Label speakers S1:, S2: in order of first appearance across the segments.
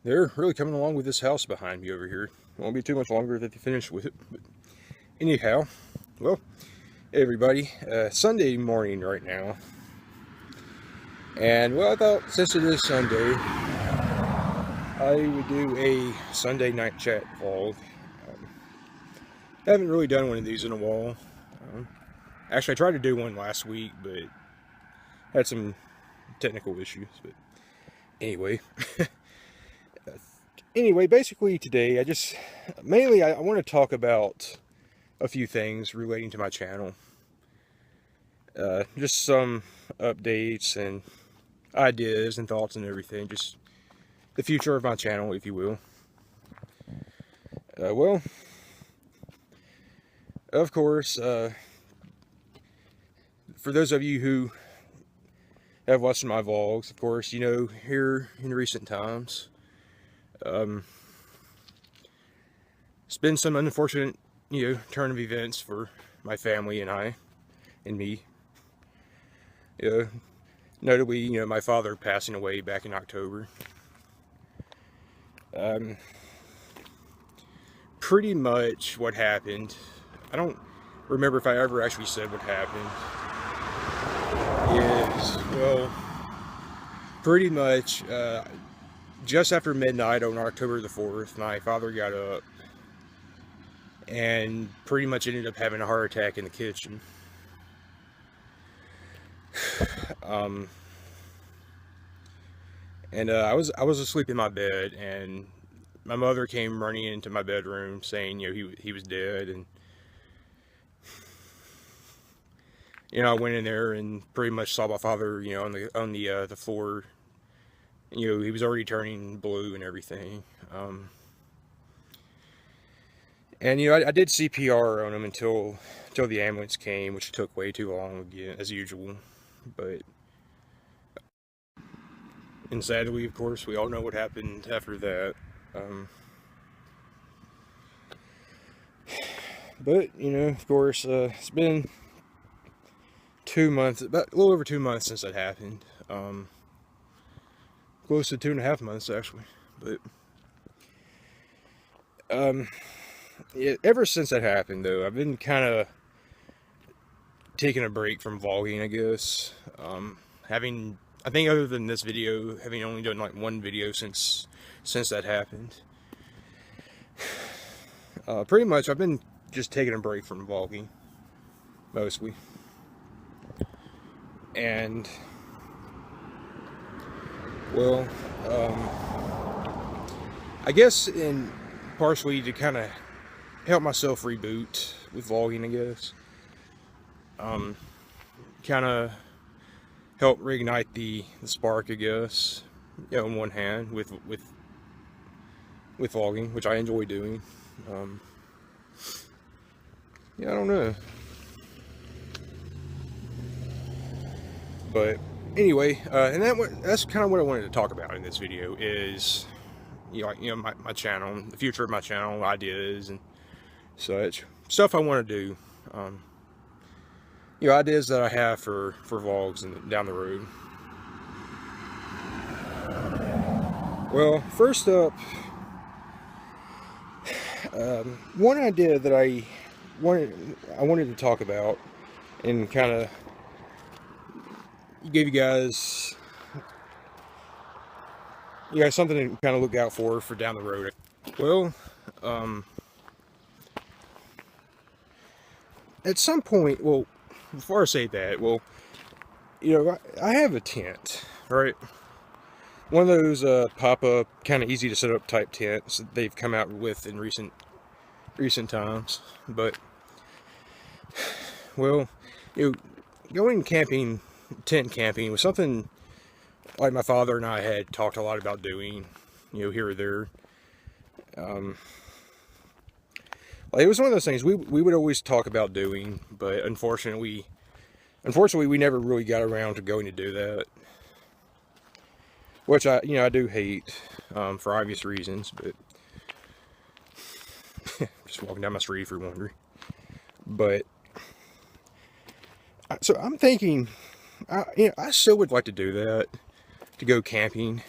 S1: they're really coming along with this house behind me over here. Won't be too much longer that they finish with it. But anyhow, well, hey everybody, Sunday morning right now. And well, I thought since it is Sunday, I would do a Sunday night chat vlog. Haven't really done one of these in a while. Actually, I tried to do one last week, but had some technical issues. But anyway, basically today, I want to talk about a few things relating to my channel. Just some updates and ideas and thoughts and everything. Just the future of my channel, if you will. Well, of course, for those of you who have watched my vlogs, of course, you know, here in recent times, it's been some unfortunate, turn of events for my family and I, and me. Notably, my father passing away back in October. Pretty much what happened, I don't remember if I ever actually said what happened, is, well, pretty much, just after midnight on October the 4th, my father got up and pretty much ended up having a heart attack in the kitchen. I was asleep in my bed, and my mother came running into my bedroom saying, he was dead. And I went in there and pretty much saw my father, on the floor. He was already turning blue and everything. I did CPR on him until the ambulance came, which took way too long again, as usual. And sadly, of course, we all know what happened after that. But, of course, it's been 2 months, about a little over 2 months since that happened. Close to 2.5 months, actually. But, ever since that happened, though, I've been kind of taking a break from vlogging, I guess. I think other than this video, having only done like one video since that happened. Pretty much, I've been just taking a break from vlogging, mostly. And, well, I guess partially to kind of help myself reboot with vlogging, I guess. Kind of help reignite the spark, I guess, on one hand, with vlogging, which I enjoy doing. I don't know. But anyway, and that's kind of what I wanted to talk about in this video is, my channel, the future of my channel, ideas and such stuff I want to do. Ideas that I have for vlogs and down the road. Well, first up, one idea that I wanted to talk about and kind of give you guys something to kind of look out for down the road. Well, at some point, well, before I say that, well, I have a tent, right? One of those pop-up, kind of easy to set up type tents that they've come out with in recent times. But, well, going camping, tent camping, was something like my father and I had talked a lot about doing, here or there. It was one of those things we would always talk about doing, but unfortunately we never really got around to going to do that. Which I do hate, for obvious reasons, but just walking down my street if you're wondering. But so I'm thinking, I still would like to do that, to go camping.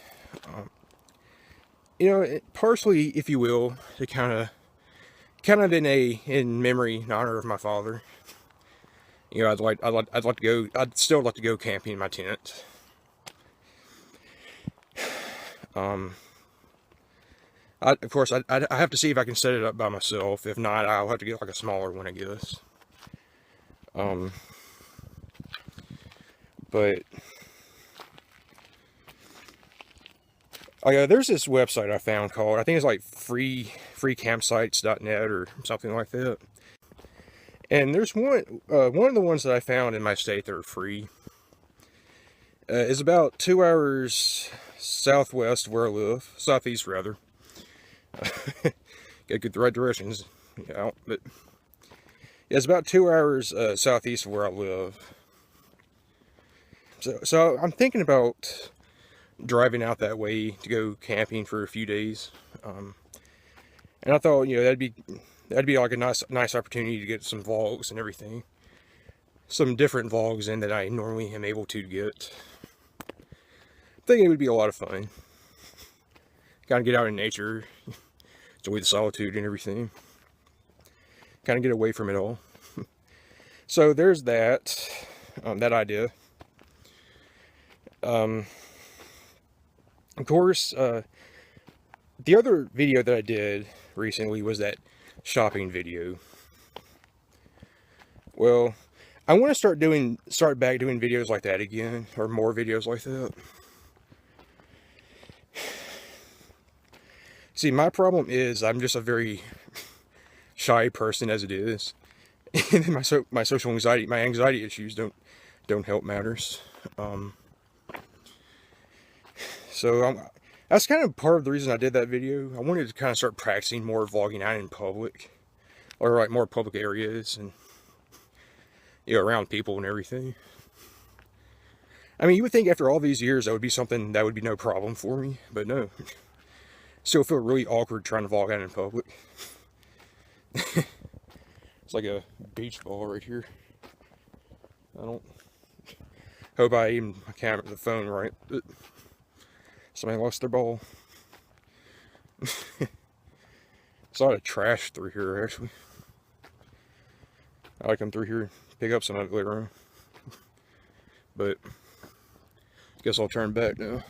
S1: you know, partially, if you will, to kind of in memory, in honor of my father. You know, I'd like to go. I'd still like to go camping in my tent. Of course, I have to see if I can set it up by myself. If not, I'll have to get like a smaller one, I guess. But oh yeah, there's this website I found called, I think it's like freecampsites.net or something like that. And there's one of the ones that I found in my state that are free. Is about 2 hours southwest of where I live, southeast rather. Gotta get the right directions, you know, but yeah, it's about 2 hours southeast of where I live. So I'm thinking about driving out that way to go camping for a few days. And I thought, you know, that'd be like a nice opportunity to get some vlogs and everything. Some different vlogs in that I normally am able to get. I think it would be a lot of fun. Kind of get out in nature, enjoy the solitude and everything. Kind of get away from it all. So there's that, that idea. Of course, the other video that I did recently was that shopping video. Well, I want to start back doing videos like that again, or more videos like that. See, my problem is I'm just a very shy person as it is, and then my social anxiety, my anxiety issues don't help matters. So that's kind of part of the reason I did that video. I wanted to kind of start practicing more vlogging out in public, or like more public areas, and you know, around people and everything. I mean, you would think after all these years that would be something that would be no problem for me, but no. Still feel really awkward trying to vlog out in public. It's like a beach ball right here. I don't hope I aimed the phone right, but somebody lost their ball. There's a lot of trash through here, actually. I like come through here, pick up some of it later on. But I guess I'll turn back now.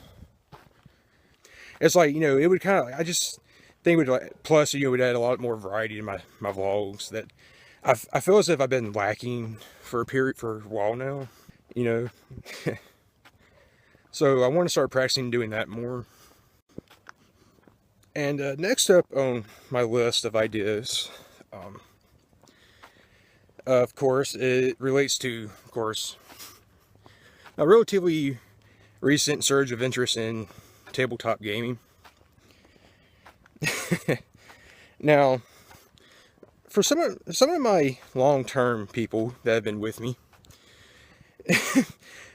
S1: It's like, you know, it would kind of, I just think it would, like, plus, you know, it would add a lot more variety to my vlogs that I feel as if I've been lacking for a while now, you know. So I want to start practicing doing that more. And next up on my list of ideas, of course, it relates to, of course, a relatively recent surge of interest in tabletop gaming. Now, for some of my long-term people that have been with me,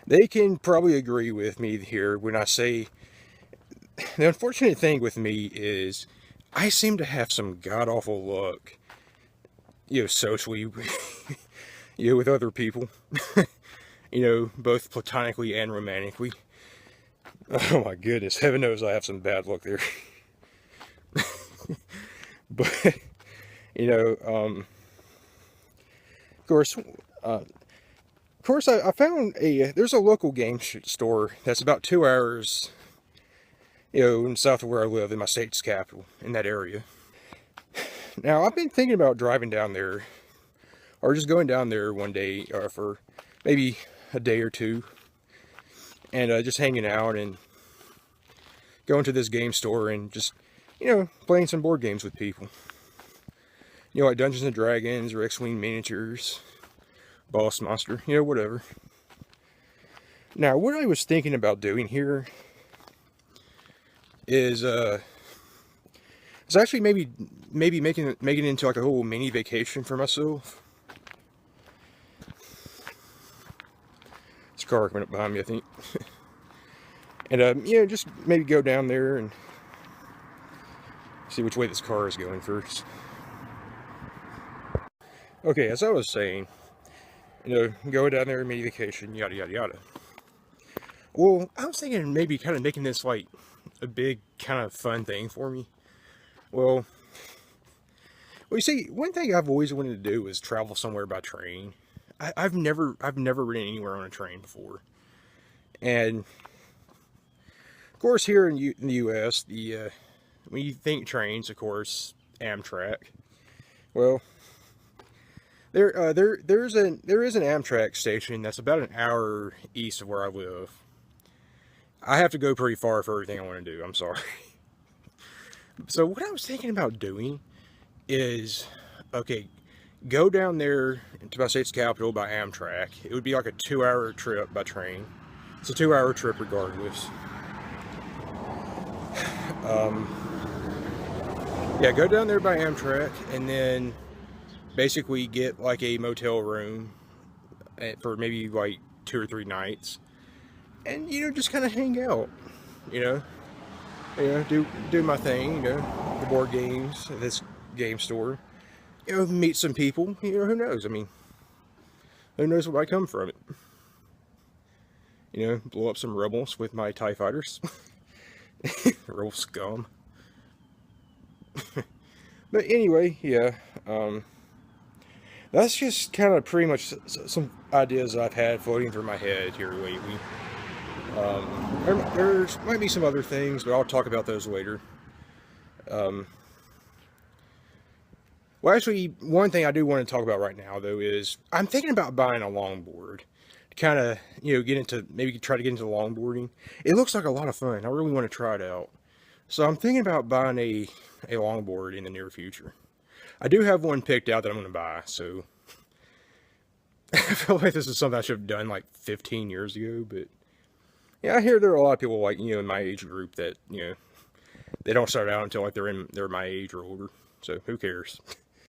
S1: they can probably agree with me here when I say the unfortunate thing with me is I seem to have some god-awful luck, you know, socially, you know, with other people, you know, both platonically and romantically. Oh my goodness, heaven knows I have some bad luck there. But, you know, of course, I found there's a local game store that's about 2 hours, you know, in south of where I live, in my state's capital, in that area. Now, I've been thinking about driving down there, or just going down there one day, for maybe a day or two, and just hanging out and going to this game store and just, you know, playing some board games with people. You know, like Dungeons and Dragons or X-Wing miniatures, Boss Monster, you know, whatever. Now, what I was thinking about doing here is actually maybe making it into like a whole mini vacation for myself. This car coming up behind me, I think. And you know, just maybe go down there and see which way this car is going first. Okay, as I was saying, you know, go down there, mini vacation, yada yada yada. Well, I was thinking maybe kind of making this like a big kind of fun thing for me. Well, you see, one thing I've always wanted to do is travel somewhere by train. I've never ridden anywhere on a train before, and of course here in the U.S., when you think trains, of course, Amtrak. Well, there is an Amtrak station that's about an hour east of where I live. I have to go pretty far for everything I want to do. I'm sorry. So what I was thinking about doing is, okay, go down there to my state's capital by Amtrak. It would be like a 2-hour trip by train. It's a 2-hour trip regardless. Yeah, go down there by Amtrak and then basically get like a motel room for maybe like 2 or 3 nights, and just kind of hang out, you know, do my thing, the board games at this game store, meet some people, who knows? I mean, who knows what might come from it? Blow up some rebels with my TIE fighters, rebel scum. But anyway, yeah, that's just kind of pretty much some ideas I've had floating through my head here lately. There might be some other things, but I'll talk about those later. Well, actually, one thing I do want to talk about right now, though, is I'm thinking about buying a longboard to kind of, maybe try to get into longboarding. It looks like a lot of fun. I really want to try it out. So I'm thinking about buying a longboard in the near future. I do have one picked out that I'm going to buy, so I feel like this is something I should have done like 15 years ago, but yeah, I hear there are a lot of people like, in my age group that, they don't start out until like they're my age or older, so who cares?